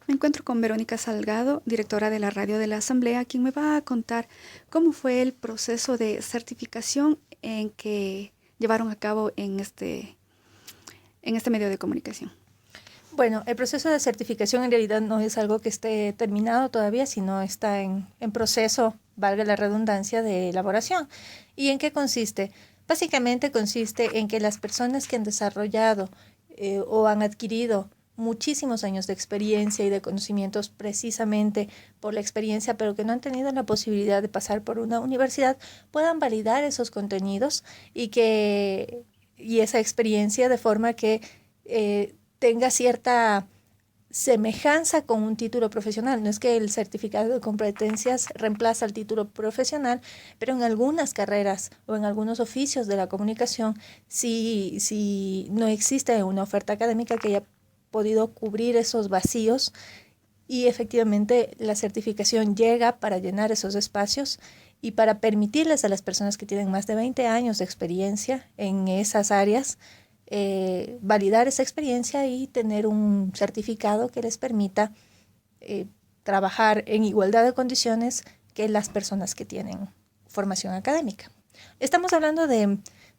Me encuentro con Verónica Salgado, directora de la Radio de la Asamblea, quien me va a contar cómo fue el proceso de certificación en que llevaron a cabo en este medio de comunicación. Bueno, el proceso de certificación en realidad no es algo que esté terminado todavía, sino está en proceso, valga la redundancia, de elaboración. ¿Y en qué consiste? Básicamente consiste en que las personas que han desarrollado o han adquirido muchísimos años de experiencia y de conocimientos precisamente por la experiencia, pero que no han tenido la posibilidad de pasar por una universidad, puedan validar esos contenidos y esa experiencia de forma que tenga cierta semejanza con un título profesional. No es que el certificado de competencias reemplaza el título profesional, pero en algunas carreras o en algunos oficios de la comunicación, si no existe una oferta académica que haya podido cubrir esos vacíos, y efectivamente la certificación llega para llenar esos espacios y para permitirles a las personas que tienen más de 20 años de experiencia en esas áreas validar esa experiencia y tener un certificado que les permita trabajar en igualdad de condiciones que las personas que tienen formación académica. Estamos hablando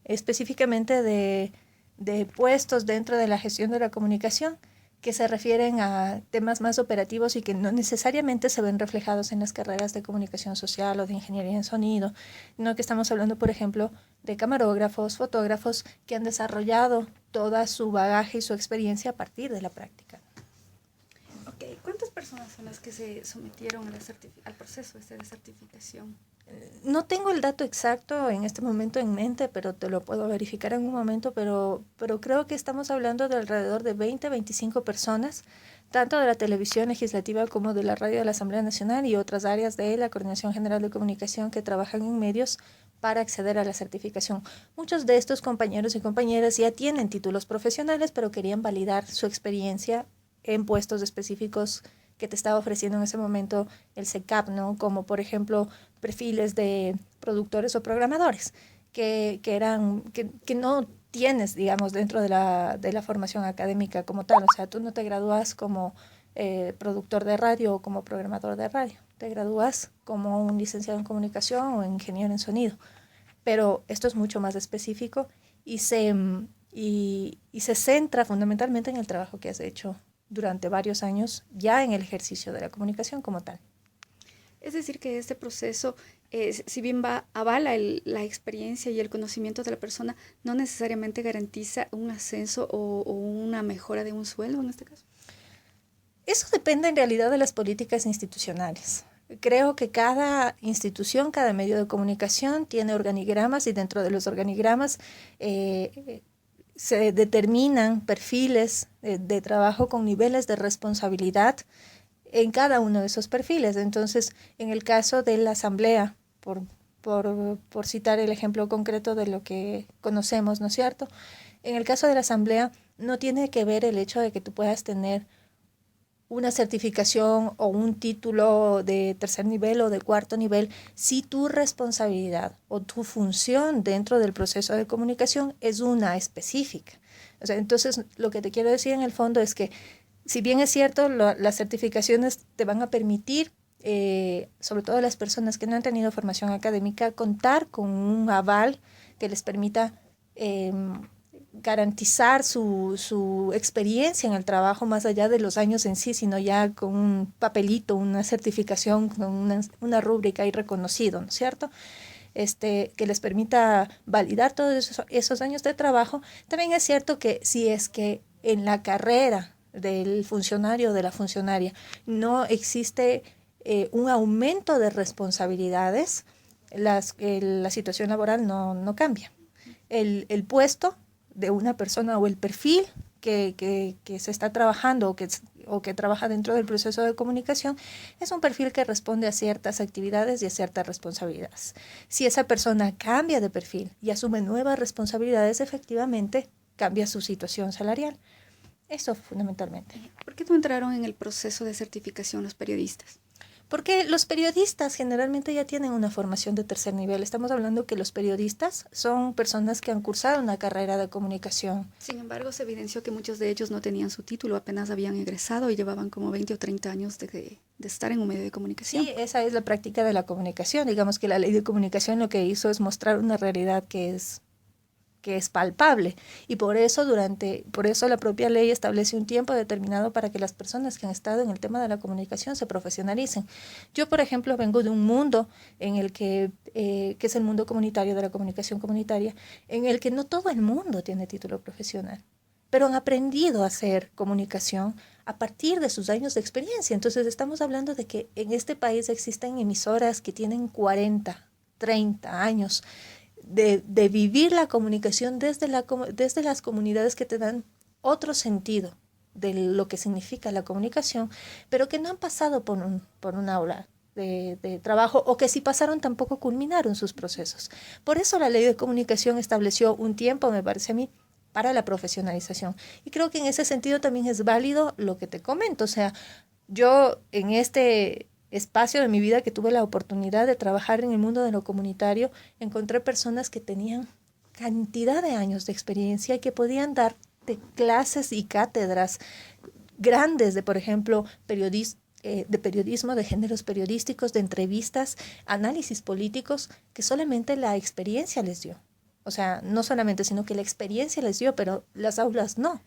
específicamente de puestos dentro de la gestión de la comunicación que se refieren a temas más operativos y que no necesariamente se ven reflejados en las carreras de comunicación social o de ingeniería en sonido, sino que estamos hablando, por ejemplo, de camarógrafos, fotógrafos que han desarrollado toda su bagaje y su experiencia a partir de la práctica. Okay. ¿Cuántas personas son las que se sometieron al proceso de certificación? No tengo el dato exacto en este momento en mente, pero te lo puedo verificar en un momento, pero creo que estamos hablando de alrededor de 20-25 personas, tanto de la televisión legislativa como de la radio de la Asamblea Nacional y otras áreas de la Coordinación General de Comunicación que trabajan en medios para acceder a la certificación. Muchos de estos compañeros y compañeras ya tienen títulos profesionales, pero querían validar su experiencia en puestos específicos que te estaba ofreciendo en ese momento el SECAP, ¿no? Como por ejemplo perfiles de productores o programadores que no tienes, digamos, dentro de la formación académica como tal. O sea, tú no te gradúas como productor de radio o como programador de radio. Te gradúas como un licenciado en comunicación o ingeniero en sonido. Pero esto es mucho más específico y se centra fundamentalmente en el trabajo que has hecho durante varios años ya en el ejercicio de la comunicación como tal. Es decir, que este proceso, si bien avala la experiencia y el conocimiento de la persona, no necesariamente garantiza un ascenso o una mejora de un sueldo en este caso. Eso depende en realidad de las políticas institucionales. Creo que cada institución, cada medio de comunicación tiene organigramas y dentro de los organigramas se determinan perfiles de trabajo con niveles de responsabilidad en cada uno de esos perfiles. Entonces, en el caso de la asamblea, por citar el ejemplo concreto de lo que conocemos, ¿no es cierto? En el caso de la asamblea, no tiene que ver el hecho de que tú puedas tener una certificación o un título de tercer nivel o de cuarto nivel, si tu responsabilidad o tu función dentro del proceso de comunicación es una específica. O sea, entonces, lo que te quiero decir en el fondo es que si bien es cierto, las certificaciones te van a permitir, sobre todo a las personas que no han tenido formación académica, contar con un aval que les permita garantizar su experiencia en el trabajo más allá de los años en sí, sino ya con un papelito, una certificación, con una rúbrica ahí reconocido, ¿no es cierto? Que les permita validar todos esos años de trabajo. También es cierto que si es que en la carrera del funcionario o de la funcionaria no existe un aumento de responsabilidades, la situación laboral no cambia. El puesto de una persona o el perfil que se está trabajando o que trabaja dentro del proceso de comunicación es un perfil que responde a ciertas actividades y a ciertas responsabilidades. Si esa persona cambia de perfil y asume nuevas responsabilidades, efectivamente cambia su situación salarial. Eso fundamentalmente. ¿Por qué no entraron en el proceso de certificación los periodistas? Porque los periodistas generalmente ya tienen una formación de tercer nivel. Estamos hablando que los periodistas son personas que han cursado una carrera de comunicación. Sin embargo, se evidenció que muchos de ellos no tenían su título, apenas habían egresado y llevaban como 20 o 30 años de estar en un medio de comunicación. Sí, esa es la práctica de la comunicación. Digamos que la ley de comunicación lo que hizo es mostrar una realidad que es palpable, y por eso la propia ley establece un tiempo determinado para que las personas que han estado en el tema de la comunicación se profesionalicen. Yo, por ejemplo, vengo de un mundo en el que es el mundo comunitario, de la comunicación comunitaria, en el que no todo el mundo tiene título profesional, pero han aprendido a hacer comunicación a partir de sus años de experiencia. Entonces estamos hablando de que en este país existen emisoras que tienen 40, 30 años de vivir la comunicación desde las comunidades, que te dan otro sentido de lo que significa la comunicación, pero que no han pasado por un aula de trabajo, o que si pasaron tampoco culminaron sus procesos. Por eso la ley de comunicación estableció un tiempo, me parece a mí, para la profesionalización. Y creo que en ese sentido también es válido lo que te comento. O sea, yo en este espacio de mi vida que tuve la oportunidad de trabajar en el mundo de lo comunitario, encontré personas que tenían cantidad de años de experiencia y que podían darte clases y cátedras grandes de, por ejemplo, de periodismo, de géneros periodísticos, de entrevistas, análisis políticos, que solamente la experiencia les dio. O sea, no solamente, sino que la experiencia les dio, pero las aulas no.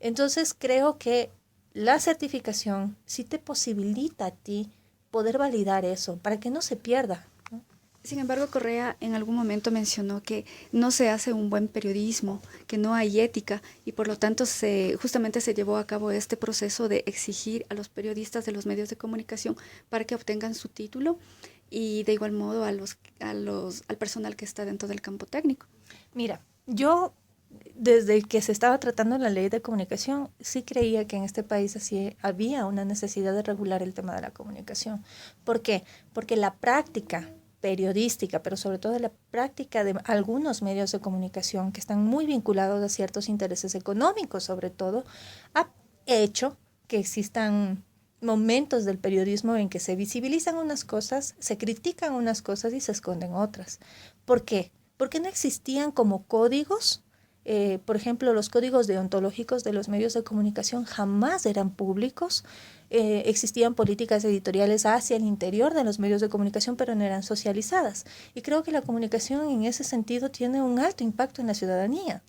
Entonces creo que la certificación sí te posibilita a ti poder validar eso, para que no se pierda. Sin embargo, Correa en algún momento mencionó que no se hace un buen periodismo, que no hay ética, y por lo tanto justamente se llevó a cabo este proceso de exigir a los periodistas de los medios de comunicación para que obtengan su título, y de igual modo al personal que está dentro del campo técnico. Mira, yo desde que se estaba tratando la ley de comunicación, sí creía que en este país así había una necesidad de regular el tema de la comunicación. ¿Por qué? Porque la práctica periodística, pero sobre todo la práctica de algunos medios de comunicación que están muy vinculados a ciertos intereses económicos, sobre todo, ha hecho que existan momentos del periodismo en que se visibilizan unas cosas, se critican unas cosas y se esconden otras. ¿Por qué? Porque no existían como códigos. Por ejemplo, los códigos deontológicos de los medios de comunicación jamás eran públicos. Existían políticas editoriales hacia el interior de los medios de comunicación, pero no eran socializadas. Y creo que la comunicación en ese sentido tiene un alto impacto en la ciudadanía.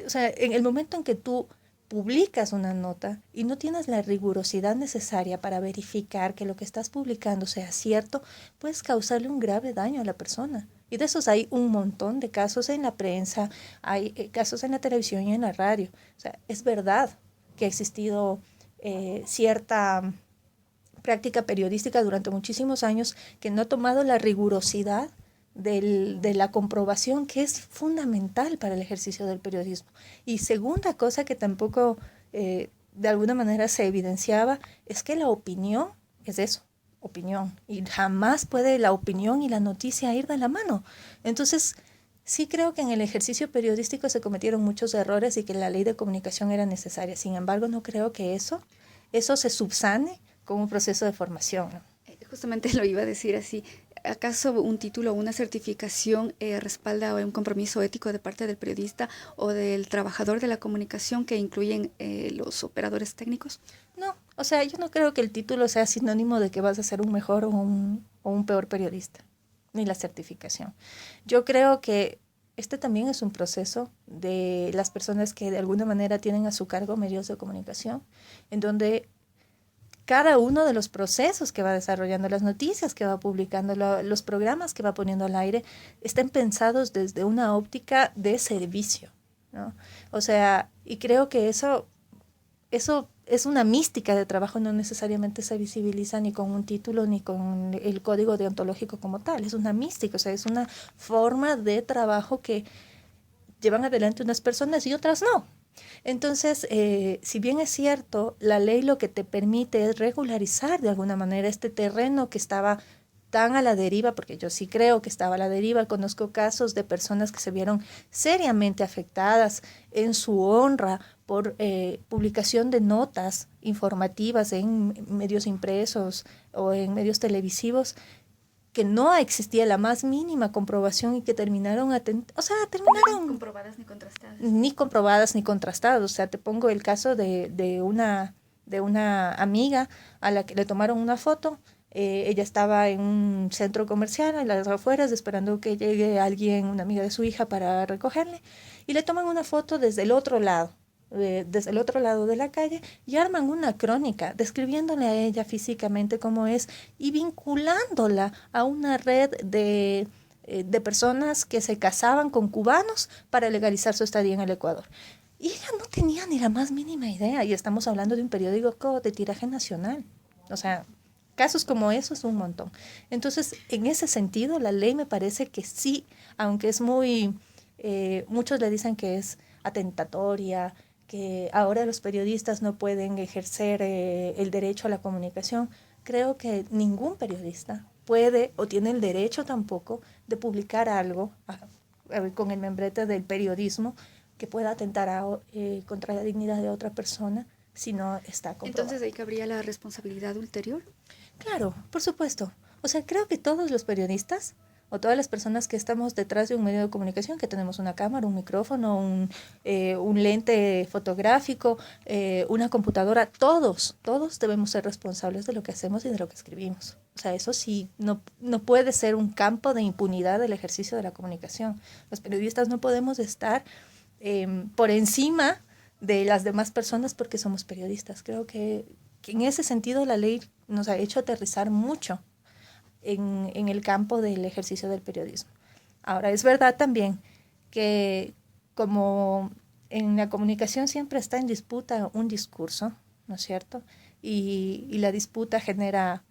O sea, en el momento en que tú publicas una nota y no tienes la rigurosidad necesaria para verificar que lo que estás publicando sea cierto, puedes causarle un grave daño a la persona. Y de esos hay un montón de casos en la prensa, hay casos en la televisión y en la radio. O sea, es verdad que ha existido cierta práctica periodística durante muchísimos años que no ha tomado la rigurosidad de la comprobación, que es fundamental para el ejercicio del periodismo. Y segunda cosa que tampoco de alguna manera se evidenciaba, es que la opinión es eso, opinión, y jamás puede la opinión y la noticia ir de la mano. Entonces, sí creo que en el ejercicio periodístico se cometieron muchos errores y que la ley de comunicación era necesaria. Sin embargo, no creo que eso se subsane con un proceso de formación, ¿no? Justamente lo iba a decir así. ¿Acaso un título o una certificación respalda un compromiso ético de parte del periodista o del trabajador de la comunicación, que incluyen los operadores técnicos? No, o sea, yo no creo que el título sea sinónimo de que vas a ser un mejor o un peor periodista, ni la certificación. Yo creo que este también es un proceso de las personas que de alguna manera tienen a su cargo medios de comunicación, en donde cada uno de los procesos que va desarrollando, las noticias que va publicando, los programas que va poniendo al aire, estén pensados desde una óptica de servicio, ¿no? O sea, y creo que eso es una mística de trabajo, no necesariamente se visibiliza ni con un título ni con el código deontológico como tal. Es una mística, o sea, es una forma de trabajo que llevan adelante unas personas y otras no. Entonces, si bien es cierto, la ley lo que te permite es regularizar de alguna manera este terreno que estaba tan a la deriva, porque yo sí creo que estaba a la deriva. Conozco casos de personas que se vieron seriamente afectadas en su honra por publicación de notas informativas en medios impresos o en medios televisivos, que no existía la más mínima comprobación y que terminaron Ni comprobadas ni contrastadas. Ni comprobadas ni contrastadas. O sea, te pongo el caso de una amiga a la que le tomaron una foto. Ella estaba en un centro comercial en las afueras esperando que llegue alguien, una amiga de su hija, para recogerle, y le toman una foto desde el otro lado de la calle, y arman una crónica describiéndole a ella físicamente cómo es y vinculándola a una red de personas que se casaban con cubanos para legalizar su estadía en el Ecuador. Y ella no tenía ni la más mínima idea, y estamos hablando de un periódico de tiraje nacional. O sea, casos como esos un montón. Entonces, en ese sentido, la ley me parece que sí, aunque es muchos le dicen que es atentatoria, que ahora los periodistas no pueden ejercer el derecho a la comunicación. Creo que ningún periodista puede o tiene el derecho tampoco de publicar algo con el membrete del periodismo que pueda atentar contra la dignidad de otra persona si no está comprobado. Entonces ahí cabría la responsabilidad ulterior. Claro, por supuesto. O sea, creo que todos los periodistas o todas las personas que estamos detrás de un medio de comunicación, que tenemos una cámara, un micrófono, un lente fotográfico, una computadora, todos debemos ser responsables de lo que hacemos y de lo que escribimos. O sea, eso sí, no puede ser un campo de impunidad del ejercicio de la comunicación. Los periodistas no podemos estar por encima de las demás personas porque somos periodistas. Creo que en ese sentido la ley nos ha hecho aterrizar mucho en el campo del ejercicio del periodismo. Ahora, es verdad también que como en la comunicación siempre está en disputa un discurso, ¿no es cierto? Y la disputa genera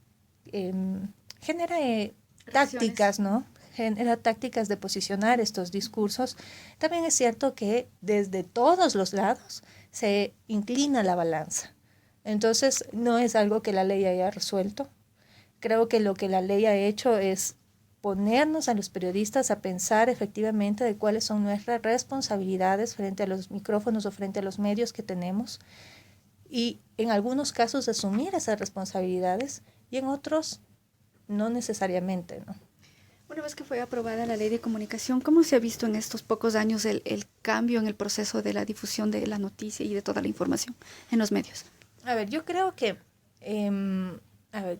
tácticas, ¿no? Genera tácticas de posicionar estos discursos. También es cierto que desde todos los lados se inclina la balanza. Entonces, no es algo que la ley haya resuelto. Creo que lo que la ley ha hecho es ponernos a los periodistas a pensar efectivamente de cuáles son nuestras responsabilidades frente a los micrófonos o frente a los medios que tenemos, y en algunos casos asumir esas responsabilidades y en otros no necesariamente, ¿no? Una vez que fue aprobada la ley de comunicación, ¿cómo se ha visto en estos pocos años el cambio en el proceso de la difusión de la noticia y de toda la información en los medios? A ver, yo creo que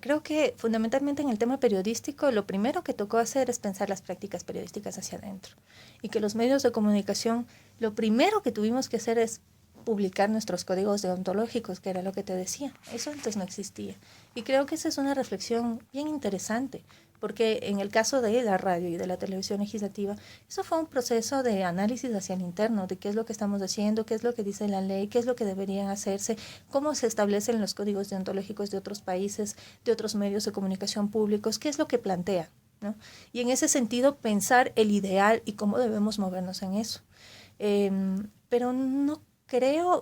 creo que fundamentalmente en el tema periodístico lo primero que tocó hacer es pensar las prácticas periodísticas hacia adentro, y que los medios de comunicación lo primero que tuvimos que hacer es publicar nuestros códigos deontológicos, que era lo que te decía. Eso antes no existía. Y creo que esa es una reflexión bien interesante, porque en el caso de la radio y de la televisión legislativa, eso fue un proceso de análisis hacia el interno, de qué es lo que estamos haciendo, qué es lo que dice la ley, qué es lo que deberían hacerse, cómo se establecen los códigos deontológicos de otros países, de otros medios de comunicación públicos, qué es lo que plantea, ¿no? Y en ese sentido, pensar el ideal y cómo debemos movernos en eso. Pero no creo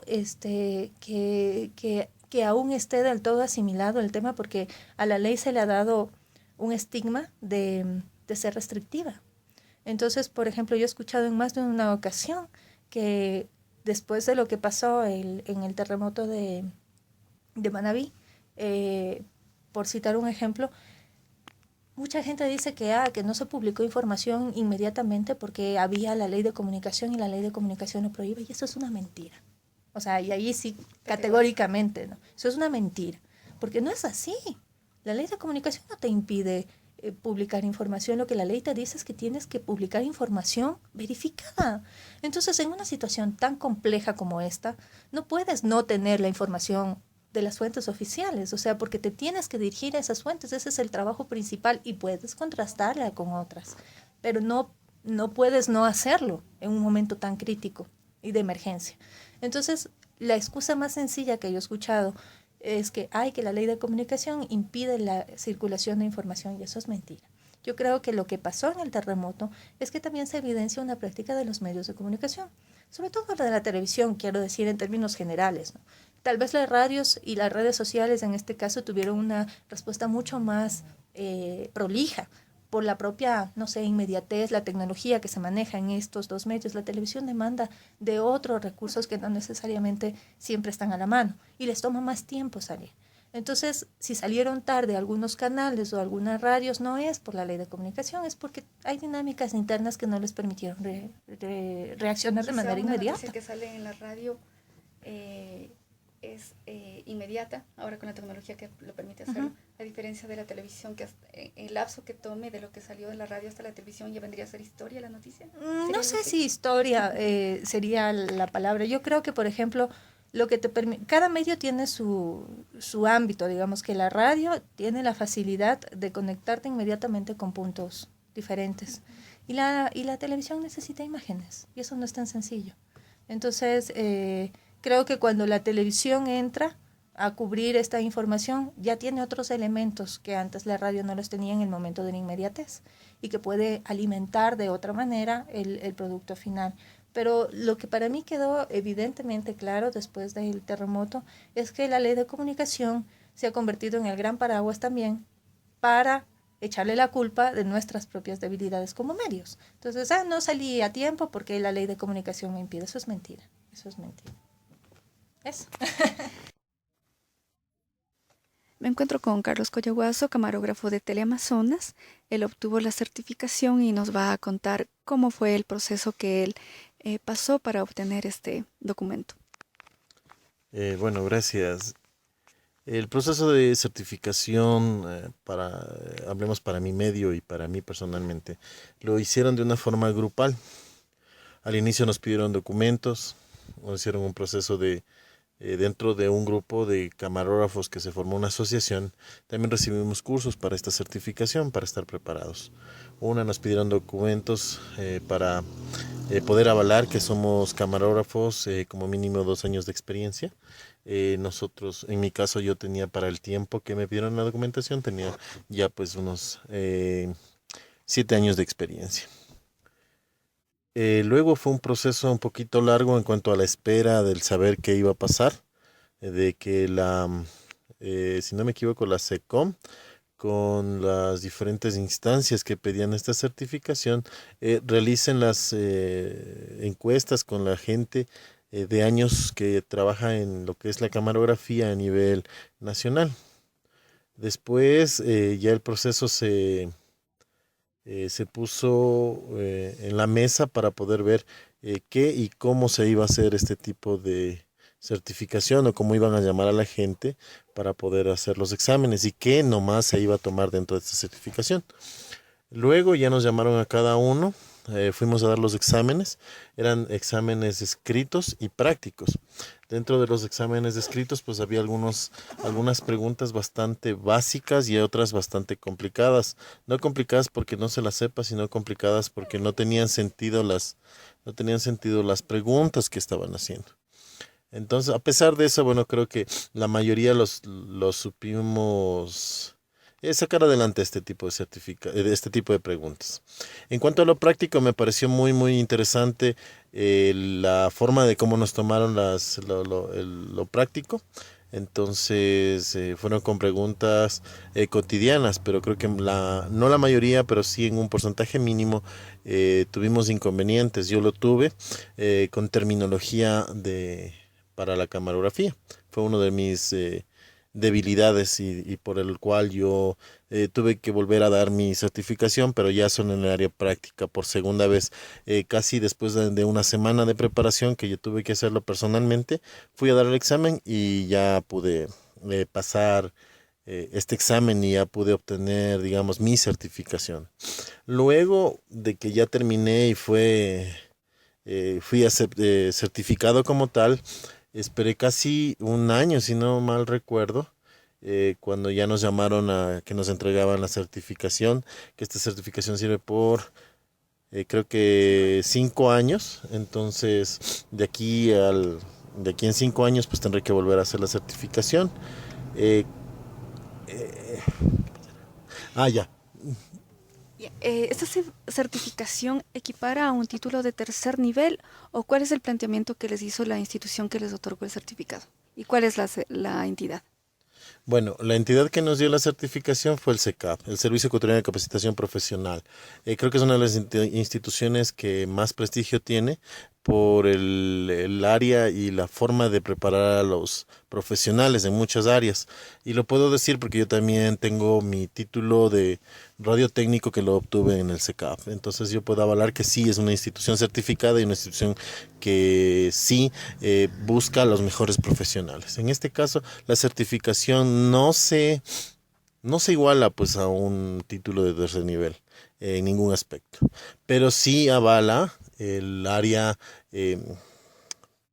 que aún esté del todo asimilado el tema, porque a la ley se le ha dado un estigma de ser restrictiva. Entonces, por ejemplo, yo he escuchado en más de una ocasión que después de lo que pasó en el terremoto de Manabí, por citar un ejemplo, mucha gente dice que no se publicó información inmediatamente porque había la ley de comunicación y la ley de comunicación lo prohíbe, y eso es una mentira. O sea, y ahí sí, categóricamente, ¿no? Eso es una mentira, porque no es así. La ley de comunicación no te impide publicar información. Lo que la ley te dice es que tienes que publicar información verificada. Entonces, en una situación tan compleja como esta, no puedes no tener la información de las fuentes oficiales, o sea, porque te tienes que dirigir a esas fuentes. Ese es el trabajo principal, y puedes contrastarla con otras, pero no puedes no hacerlo en un momento tan crítico y de emergencia. Entonces, la excusa más sencilla que yo he escuchado es que la ley de comunicación impide la circulación de información, y eso es mentira. Yo creo que lo que pasó en el terremoto es que también se evidencia una práctica de los medios de comunicación, sobre todo la de la televisión, quiero decir en términos generales, ¿no? Tal vez las radios y las redes sociales en este caso tuvieron una respuesta mucho más prolija, por la propia, no sé, inmediatez, la tecnología que se maneja en estos dos medios, la televisión demanda de otros recursos que no necesariamente siempre están a la mano y les toma más tiempo salir. Entonces, si salieron tarde algunos canales o algunas radios, no es por la ley de comunicación, es porque hay dinámicas internas que no les permitieron reaccionar de manera inmediata. Noticia que sale en la radio es inmediata, ahora con la tecnología que lo permite hacerlo, a diferencia de la televisión, que el lapso que tome de lo que salió de la radio hasta la televisión ya vendría a ser historia la noticia. No sé si historia sería la palabra. Yo creo que, por ejemplo, lo que te permite, cada medio tiene su ámbito, digamos que la radio tiene la facilidad de conectarte inmediatamente con puntos diferentes. Y la televisión necesita imágenes, y eso no es tan sencillo. Entonces, creo que cuando la televisión entra a cubrir esta información, ya tiene otros elementos que antes la radio no los tenía en el momento de la inmediatez, y que puede alimentar de otra manera el producto final. Pero lo que para mí quedó evidentemente claro después del terremoto es que la ley de comunicación se ha convertido en el gran paraguas también para echarle la culpa de nuestras propias debilidades como medios. Entonces, no salí a tiempo porque la ley de comunicación me impide. Eso es mentira. Eso es mentira. Eso. Me encuentro con Carlos Coyaguazo, camarógrafo de Teleamazonas. Él obtuvo la certificación y nos va a contar cómo fue el proceso que él pasó para obtener este documento. Bueno, gracias. El proceso de certificación, hablemos para mi medio y para mí personalmente, lo hicieron de una forma grupal. Al inicio nos pidieron documentos, nos hicieron un proceso dentro de un grupo de camarógrafos que se formó una asociación. También recibimos cursos para esta certificación, para estar preparados. Nos pidieron documentos para poder avalar que somos camarógrafos, como mínimo 2 años de experiencia. Nosotros, en mi caso, yo tenía para el tiempo que me pidieron la documentación, tenía ya pues unos 7 años de experiencia. Luego fue un proceso un poquito largo en cuanto a la espera del saber qué iba a pasar, de que si no me equivoco, la SECOM, con las diferentes instancias que pedían esta certificación, realicen las encuestas con la gente de años que trabaja en lo que es la camarografía a nivel nacional. Después ya el proceso se puso en la mesa para poder ver qué y cómo se iba a hacer este tipo de certificación o cómo iban a llamar a la gente para poder hacer los exámenes y qué nomás se iba a tomar dentro de esta certificación. Luego ya nos llamaron a cada uno, fuimos a dar los exámenes, eran exámenes escritos y prácticos. Dentro de los exámenes escritos pues había algunas preguntas bastante básicas y otras bastante complicadas. No complicadas porque no se las sepa, sino complicadas porque no tenían sentido las preguntas que estaban haciendo. Entonces, a pesar de eso, bueno, creo que la mayoría los supimos sacar adelante este tipo de preguntas. En cuanto a lo práctico, me pareció muy, muy interesante la forma de cómo nos tomaron lo práctico. Entonces, fueron con preguntas cotidianas, pero creo que no la mayoría, pero sí en un porcentaje mínimo, tuvimos inconvenientes. Yo lo tuve con terminología para la camarografía. Fue uno de mis debilidades y por el cual yo tuve que volver a dar mi certificación, pero ya son en el área práctica por segunda vez, casi después de una semana de preparación que yo tuve que hacerlo personalmente. Fui a dar el examen y ya pude pasar este examen y ya pude obtener, digamos, mi certificación. Luego de que ya terminé y fui certificado como tal, esperé casi un año, si no mal recuerdo, cuando ya nos llamaron a que nos entregaban la certificación, que esta certificación sirve por, creo que 5 años. Entonces, de aquí en 5 años, pues tendré que volver a hacer la certificación. Ya. ¿Esta certificación equipara a un título de tercer nivel o cuál es el planteamiento que les hizo la institución que les otorgó el certificado? ¿Y cuál es la entidad? Bueno, la entidad que nos dio la certificación fue el SECAP, el Servicio Ecuatoriano de Capacitación Profesional. Creo que es una de las instituciones que más prestigio tiene por el área y la forma de preparar a los profesionales en muchas áreas. Y lo puedo decir porque yo también tengo mi título de radiotécnico que lo obtuve en el SECAP. Entonces yo puedo avalar que sí es una institución certificada y una institución que sí busca a los mejores profesionales. En este caso, la certificación no se iguala pues a un título de tercer nivel en ningún aspecto, pero sí avala el área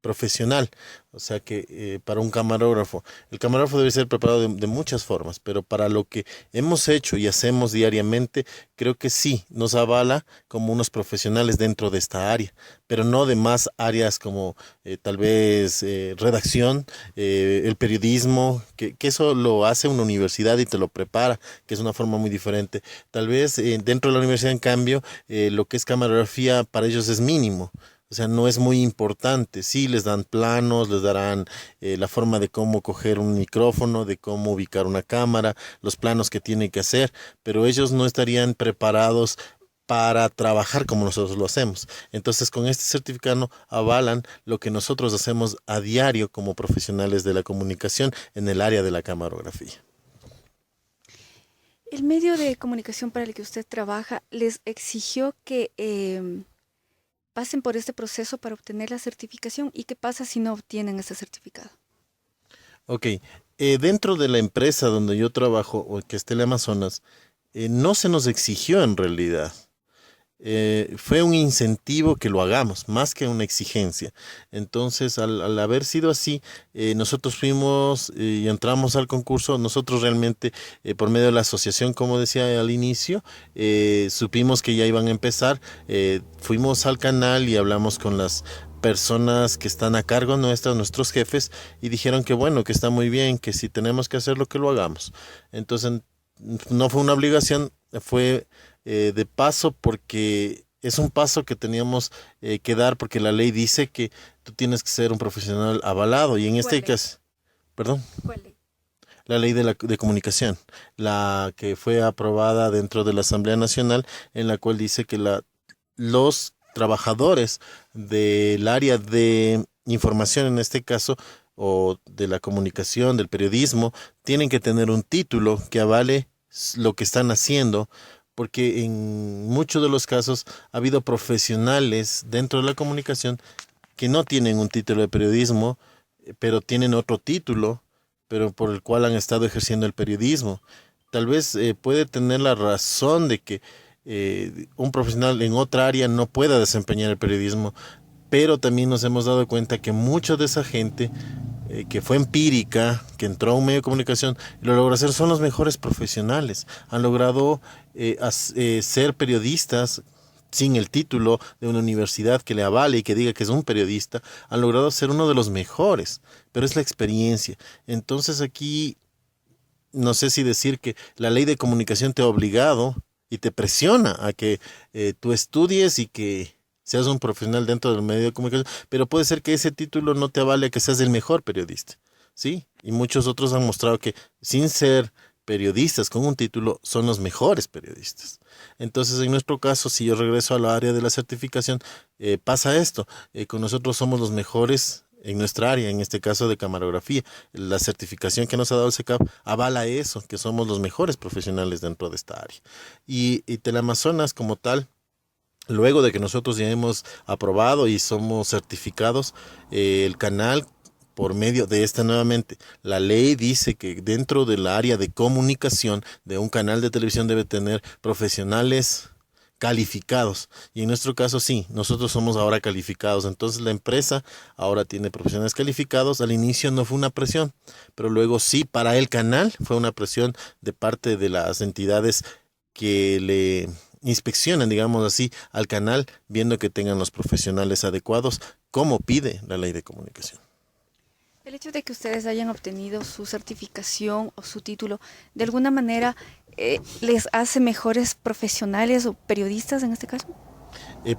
profesional. O sea que para un camarógrafo, el camarógrafo debe ser preparado de muchas formas, pero para lo que hemos hecho y hacemos diariamente, creo que sí nos avala como unos profesionales dentro de esta área, pero no de más áreas como tal vez redacción, el periodismo, que eso lo hace una universidad y te lo prepara, que es una forma muy diferente. Tal vez dentro de la universidad, en cambio, lo que es camarografía para ellos es mínimo. O sea, no es muy importante. Sí, les dan planos, les darán la forma de cómo coger un micrófono, de cómo ubicar una cámara, los planos que tienen que hacer, pero ellos no estarían preparados para trabajar como nosotros lo hacemos. Entonces, con este certificado avalan lo que nosotros hacemos a diario como profesionales de la comunicación en el área de la camarografía. ¿El medio de comunicación para el que usted trabaja les exigió que pasen por este proceso para obtener la certificación? ¿Y qué pasa si no obtienen ese certificado? Ok, dentro de la empresa donde yo trabajo, o que es Teleamazonas, no se nos exigió en realidad. Fue un incentivo que lo hagamos, más que una exigencia. Entonces, al haber sido así, nosotros fuimos y entramos al concurso. Nosotros realmente, por medio de la asociación, como decía al inicio, supimos que ya iban a empezar. Fuimos al canal y hablamos con las personas que están a cargo nuestras, nuestros jefes, y dijeron que bueno, que está muy bien, que si tenemos que hacerlo, que lo hagamos. Entonces, no fue una obligación, fue de paso, porque es un paso que teníamos que dar, porque la ley dice que tú tienes que ser un profesional avalado, y en este caso, perdón, ¿Cuál ley? la ley de comunicación, la que fue aprobada dentro de la Asamblea Nacional, en la cual dice que los trabajadores del área de información, en este caso, o de la comunicación, del periodismo, tienen que tener un título que avale lo que están haciendo, porque en muchos de los casos ha habido profesionales dentro de la comunicación que no tienen un título de periodismo, pero tienen otro título, pero por el cual han estado ejerciendo el periodismo. Tal vez puede tener la razón de que un profesional en otra área no pueda desempeñar el periodismo, pero también nos hemos dado cuenta que mucha de esa gente que fue empírica, que entró a un medio de comunicación y lo logró hacer, son los mejores profesionales. Han logrado ser periodistas sin el título de una universidad que le avale y que diga que es un periodista. Han logrado ser uno de los mejores, pero es la experiencia. Entonces aquí no sé si decir que la ley de comunicación te ha obligado y te presiona a que tú estudies y que seas un profesional dentro del medio de comunicación, pero puede ser que ese título no te avale a que seas el mejor periodista, ¿sí? Y muchos otros han mostrado que sin ser periodistas con un título son los mejores periodistas. Entonces, en nuestro caso, si yo regreso a la área de la certificación, pasa esto, con nosotros somos los mejores en nuestra área, en este caso de camarografía. La certificación que nos ha dado el SECAP avala eso, que somos los mejores profesionales dentro de esta área. Y Teleamazonas como tal, luego de que nosotros ya hemos aprobado y somos certificados, el canal, por medio de esta nuevamente, la ley dice que dentro del área de comunicación de un canal de televisión debe tener profesionales calificados, y en nuestro caso sí, nosotros somos ahora calificados. Entonces la empresa ahora tiene profesionales calificados. Al inicio no fue una presión, pero luego sí, para el canal fue una presión de parte de las entidades que le inspeccionan, digamos así, al canal, viendo que tengan los profesionales adecuados, como pide la ley de comunicación. El hecho de que ustedes hayan obtenido su certificación o su título, de alguna manera, ¿les hace mejores profesionales o periodistas en este caso?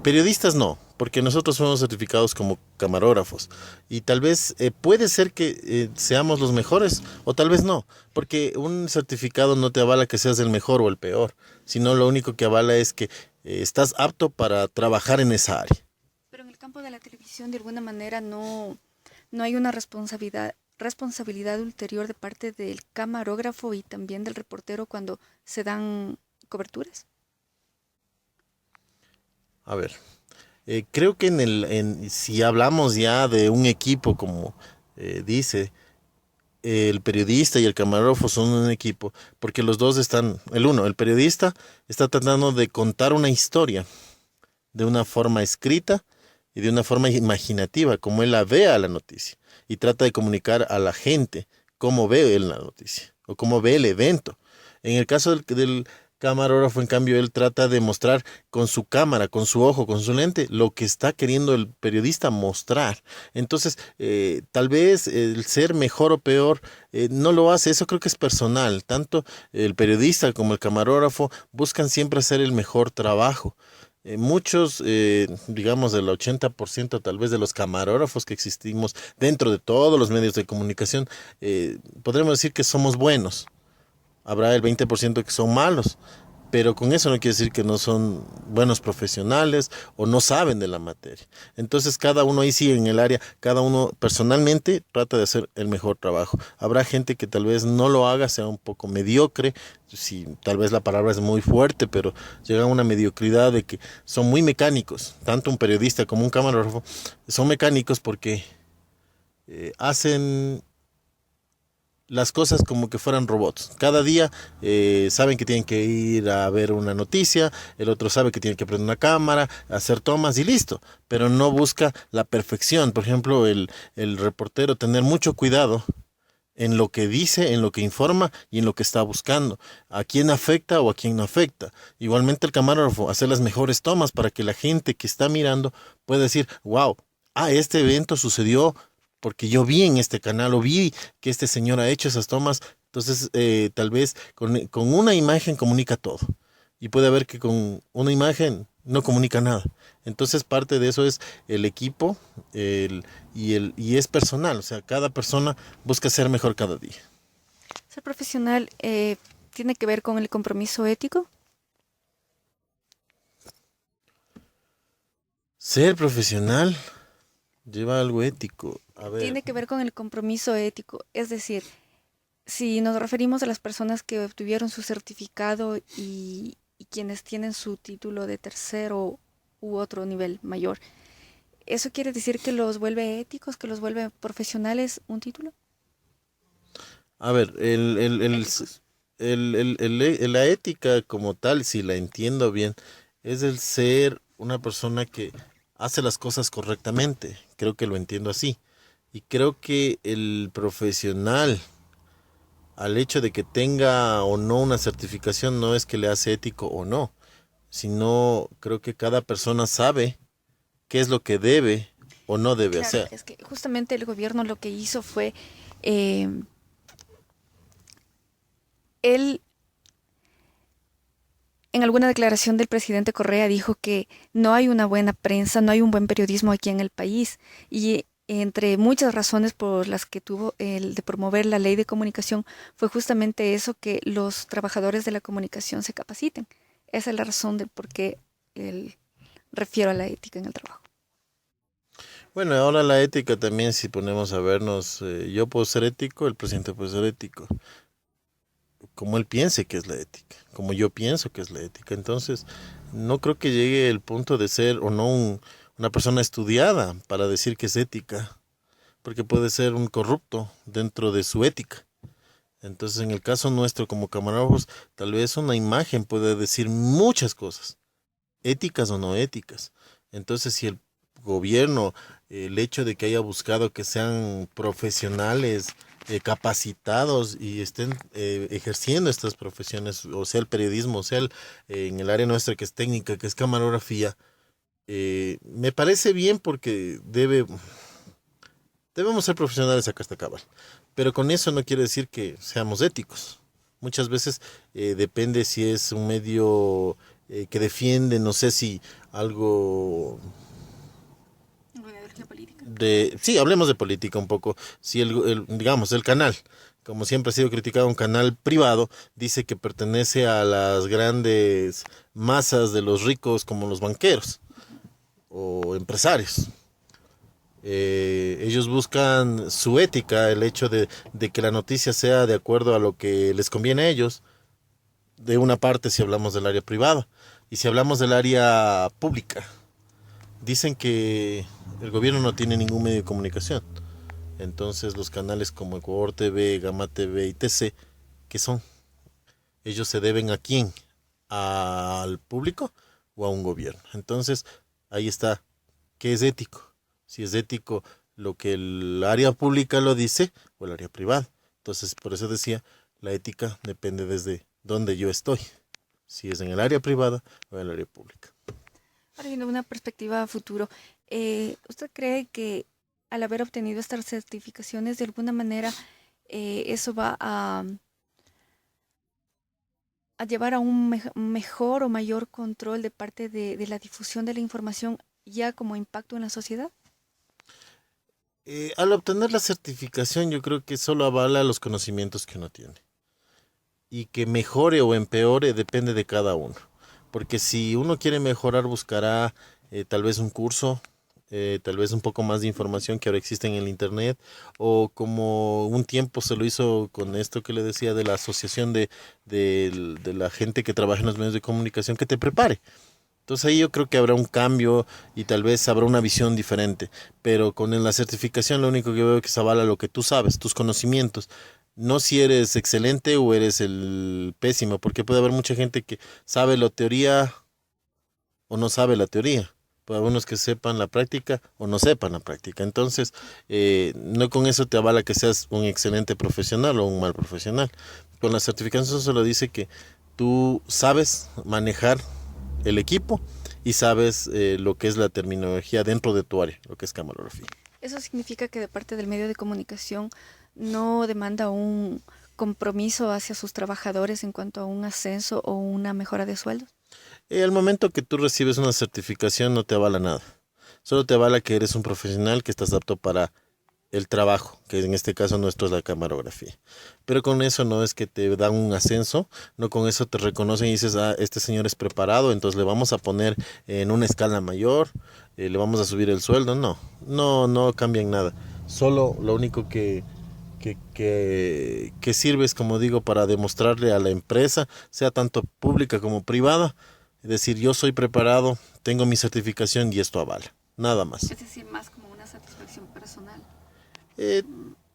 Periodistas no, porque nosotros somos certificados como camarógrafos y tal vez puede ser que seamos los mejores o tal vez no, porque un certificado no te avala que seas el mejor o el peor, sino lo único que avala es que estás apto para trabajar en esa área. Pero en el campo de la televisión, de alguna manera, no hay una responsabilidad ulterior de parte del camarógrafo y también del reportero cuando se dan coberturas. A ver, creo que si hablamos ya de un equipo, como dice, el periodista y el camarógrafo son un equipo, porque los dos están, el periodista está tratando de contar una historia de una forma escrita y de una forma imaginativa, como él la ve a la noticia, y trata de comunicar a la gente cómo ve él la noticia o cómo ve el evento. En el caso del camarógrafo, en cambio, él trata de mostrar con su cámara, con su ojo, con su lente, lo que está queriendo el periodista mostrar. Entonces, tal vez el ser mejor o peor no lo hace, eso creo que es personal. Tanto el periodista como el camarógrafo buscan siempre hacer el mejor trabajo. Muchos, digamos del 80% tal vez de los camarógrafos que existimos dentro de todos los medios de comunicación, podremos decir que somos buenos. Habrá el 20% que son malos, pero con eso no quiere decir que no son buenos profesionales o no saben de la materia. Entonces cada uno ahí sí en el área, cada uno personalmente trata de hacer el mejor trabajo. Habrá gente que tal vez no lo haga, sea un poco mediocre, si tal vez la palabra es muy fuerte, pero llega a una mediocridad de que son muy mecánicos, tanto un periodista como un camarógrafo son mecánicos porque hacen las cosas como que fueran robots. Cada día saben que tienen que ir a ver una noticia, el otro sabe que tiene que prender una cámara, hacer tomas y listo, pero no busca la perfección. Por ejemplo, el reportero tener mucho cuidado en lo que dice, en lo que informa y en lo que está buscando, a quién afecta o a quién no afecta. Igualmente el camarógrafo, hacer las mejores tomas para que la gente que está mirando pueda decir, wow, este evento sucedió porque yo vi en este canal o vi que este señor ha hecho esas tomas. Entonces tal vez con una imagen comunica todo y puede haber que con una imagen no comunica nada. Entonces parte de eso es el equipo y es personal, o sea, cada persona busca ser mejor cada día. Ser profesional tiene que ver con el compromiso ético. Ser profesional lleva algo ético. A ver. Tiene que ver con el compromiso ético, es decir, si nos referimos a las personas que obtuvieron su certificado y quienes tienen su título de tercero u otro nivel mayor, ¿eso quiere decir que los vuelve éticos, que los vuelve profesionales un título? A ver, la ética como tal, si la entiendo bien, es el ser una persona que hace las cosas correctamente. Creo que lo entiendo así. Y creo que el profesional, al hecho de que tenga o no una certificación, no es que le hace ético o no, sino creo que cada persona sabe qué es lo que debe o no debe Claro, hacer. es que justamente el gobierno lo que hizo fue, eh, él, en alguna declaración del presidente Correa dijo que no hay una buena prensa, no hay un buen periodismo aquí en el país y entre muchas razones por las que tuvo el de promover la ley de comunicación fue justamente eso, que los trabajadores de la comunicación se capaciten. Esa es la razón del por qué refiero a la ética en el trabajo. Bueno, ahora la ética también, si ponemos a vernos, yo puedo ser ético, el presidente puede ser ético, como él piense que es la ética, como yo pienso que es la ética. Entonces, no creo que llegue el punto de ser o no una persona estudiada para decir que es ética, porque puede ser un corrupto dentro de su ética. Entonces, en el caso nuestro como camarógrafos, tal vez una imagen puede decir muchas cosas, éticas o no éticas. Entonces, si el gobierno, el hecho de que haya buscado que sean profesionales, capacitados y estén ejerciendo estas profesiones, o sea el periodismo, o sea en el área nuestra que es técnica, que es camarografía, me parece bien porque debemos ser profesionales acá hasta acabar. Pero con eso no quiere decir que seamos éticos. Muchas veces depende si es un medio que defiende, no sé si algo Una ideología política. sí, hablemos de política un poco, si digamos, el canal, como siempre ha sido criticado, un canal privado, dice que pertenece a las grandes masas de los ricos como los banqueros o empresarios. Ellos buscan su ética, el hecho de que la noticia sea de acuerdo a lo que les conviene a ellos, de una parte si hablamos del área privada, y si hablamos del área pública, dicen que el gobierno no tiene ningún medio de comunicación. Entonces los canales como Ecuador TV, Gama TV y TC, ¿qué son? Ellos se deben ¿a quién? ¿Al público o a un gobierno? Entonces ahí está, ¿qué es ético? Si es ético lo que el área pública lo dice o el área privada. Entonces por eso decía, la ética depende desde donde yo estoy, si es en el área privada o en el área pública. Ahora, viendo una perspectiva a futuro, ¿usted cree que al haber obtenido estas certificaciones, de alguna manera, eso va a llevar a un mejor o mayor control de parte de la difusión de la información ya como impacto en la sociedad? Al obtener la certificación, yo creo que solo avala los conocimientos que uno tiene. Y que mejore o empeore depende de cada uno. Porque si uno quiere mejorar, buscará tal vez un curso, tal vez un poco más de información que ahora existe en el internet, o como un tiempo se lo hizo con esto que le decía de la asociación de la gente que trabaja en los medios de comunicación, que te prepare. Entonces ahí yo creo que habrá un cambio y tal vez habrá una visión diferente, pero con la certificación lo único que veo es que se avala lo que tú sabes, tus conocimientos, no si eres excelente o eres el pésimo, porque puede haber mucha gente que sabe la teoría o no sabe la teoría. Puede haber unos que sepan la práctica o no sepan la práctica. Entonces, no con eso te avala que seas un excelente profesional o un mal profesional. Con la certificación solo dice que tú sabes manejar el equipo y sabes lo que es la terminología dentro de tu área, lo que es camarografía. Eso significa que de parte del medio de comunicación no demanda un compromiso hacia sus trabajadores en cuanto a un ascenso o una mejora de sueldos. Al momento que tú recibes una certificación no te avala nada. Solo te avala que eres un profesional, que estás apto para el trabajo, que en este caso nuestro es la camarografía. Pero con eso no es que te dan un ascenso, no con eso te reconocen y dices, ah, este señor es preparado, entonces le vamos a poner en una escala mayor, le vamos a subir el sueldo. No cambian nada. Solo lo único que sirve es, como digo, para demostrarle a la empresa, sea tanto pública como privada, es decir, yo soy preparado, tengo mi certificación y esto avala. Nada más. Es decir, más como una satisfacción personal. Eh,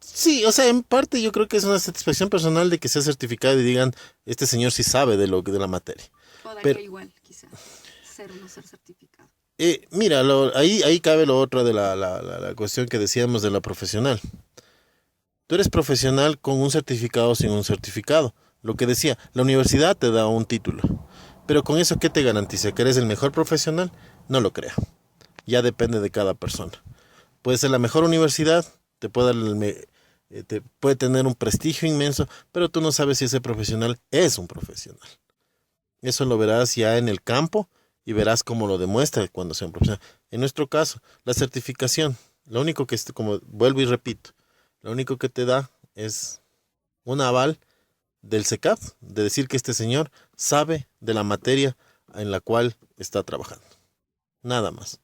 sí, o sea, en parte yo creo que es una satisfacción personal de que sea certificado y digan, este señor sí sabe de la materia. O daría Pero, igual, quizás, ser o no ser certificado. mira, ahí cabe lo otro de la cuestión que decíamos de la profesional. Tú eres profesional con un certificado o sin un certificado. Lo que decía, la universidad te da un título. Pero con eso, ¿qué te garantiza? ¿Que eres el mejor profesional? No lo creo. Ya depende de cada persona. Puede ser la mejor universidad, te puede tener un prestigio inmenso, pero tú no sabes si ese profesional es un profesional. Eso lo verás ya en el campo y verás cómo lo demuestra cuando sea un profesional. En nuestro caso, la certificación, lo único que, como vuelvo y repito, lo único que te da es un aval del SECAP, de decir que este señor sabe de la materia en la cual está trabajando. Nada más.